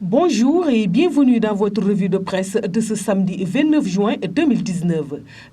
Bonjour et bienvenue dans votre revue de presse de ce samedi 29 juin 2019.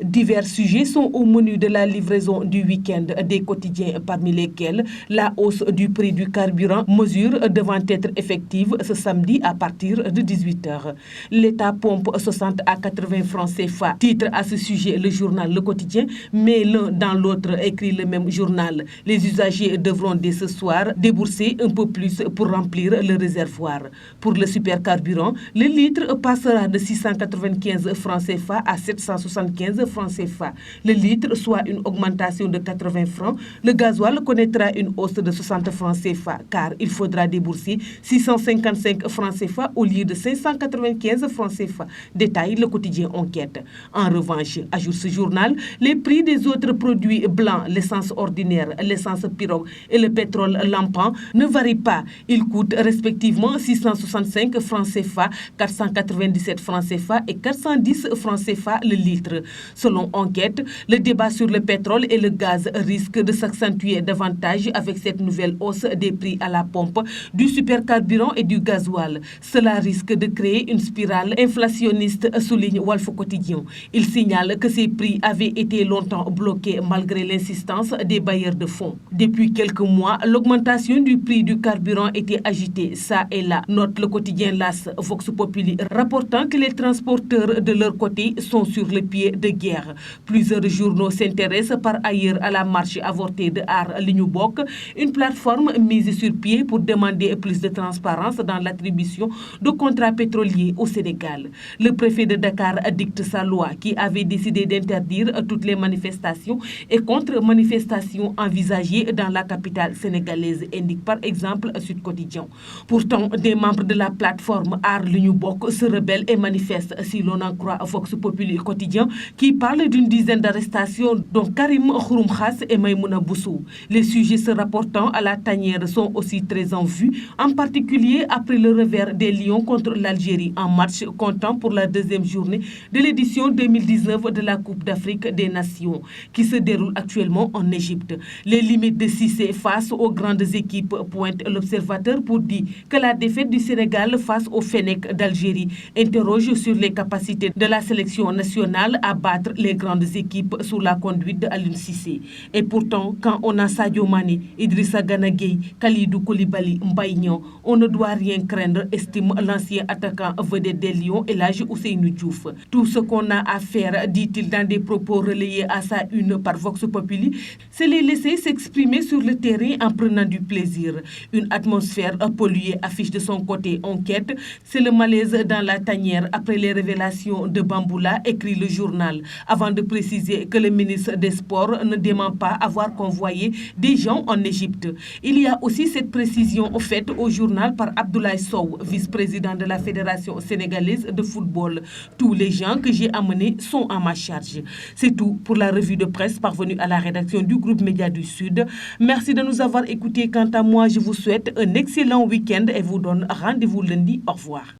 Divers sujets sont au menu de la livraison du week-end des quotidiens, parmi lesquels la hausse du prix du carburant, mesure devant être effective ce samedi à partir de 18h. L'État pompe 60 à 80 francs CFA. Titre à ce sujet le journal Le Quotidien, mais l'un dans l'autre écrit le même journal. Les usagers devront dès ce soir débourser un peu plus pour remplir le réservoir. Pour le supercarburant, le litre passera de 695 francs CFA à 775 francs CFA. Le litre, soit une augmentation de 80 francs. Le gasoil connaîtra une hausse de 60 francs CFA car il faudra débourser 655 francs CFA au lieu de 595 francs CFA. Détaille le quotidien Enquête. En revanche, ajoute ce journal, les prix des autres produits blancs, l'essence ordinaire, l'essence pirogue et le pétrole lampant ne varient pas. Ils coûtent respectivement 665 francs CFA, 497 francs CFA et 410 francs CFA le litre. Selon Enquête, le débat sur le pétrole et le gaz risque de s'accentuer davantage avec cette nouvelle hausse des prix à la pompe du supercarburant et du gasoil. Cela risque de créer une spirale inflationniste, souligne Walf Quotidien. Il signale que ces prix avaient été longtemps bloqués malgré l'insistance des bailleurs de fonds. Depuis quelques mois, l'augmentation du prix du carburant était agitée ça et là, note le quotidien LAS Vox Populi, rapportant que les transporteurs de leur côté sont sur le pied de guerre. Plusieurs journaux s'intéressent par ailleurs à la marche avortée de Aar Li Ñu Bokk, une plateforme mise sur pied pour demander plus de transparence dans l'attribution de contrats pétroliers au Sénégal. Le préfet de Dakar dicte sa loi qui avait décidé d'interdire toutes les manifestations et contre-manifestations envisagées dans la capitale sénégalaise, indique par exemple Sud Quotidien. Pourtant, des membres de la plateforme Aar Li Ñu Bokk se rebellent et manifestent, si l'on en croit Vox Populi Quotidien, qui parle d'une dizaine d'arrestations dont Karim Xurum Xass et Maïmouna Bousso. Les sujets se rapportant à la tanière sont aussi très en vue, en particulier après le revers des Lions contre l'Algérie en match comptant pour la deuxième journée de l'édition 2019 de la Coupe d'Afrique des Nations, qui se déroule actuellement en Égypte. Les limites de Cissé face aux grandes équipes, pointe l'Observateur pour dire que la défaite du Sénégal face au Fennec d'Algérie interroge sur les capacités de la sélection nationale à battre les grandes équipes sous la conduite d'Aliou Cissé. Et pourtant, quand on a Sadio Mané, Idrissa Gana Gueye, Kalidou Koulibaly, Mbaye Niang, on ne doit rien craindre, estime l'ancien attaquant vedette des Lions El Hadji Ousseynou Diouf. Tout ce qu'on a à faire, dit-il dans des propos relayés à sa une par Vox Populi, c'est les laisser s'exprimer sur le terrain en prenant du plaisir. Une atmosphère polluée affiche de son côté Enquête, c'est le malaise dans la tanière après les révélations de Bamboula, écrit le journal, avant de préciser que le ministre des Sports ne dément pas avoir convoyé des gens en Égypte. Il y a aussi cette précision faite au journal par Abdoulaye Sow, vice-président de la Fédération sénégalaise de football. Tous les gens que j'ai amenés sont à ma charge. C'est tout pour la revue de presse parvenue à la rédaction du groupe Média du Sud. Merci de nous avoir écoutés. Quant à moi, je vous souhaite un excellent week-end et vous donne rendez-vous lundi. Au revoir.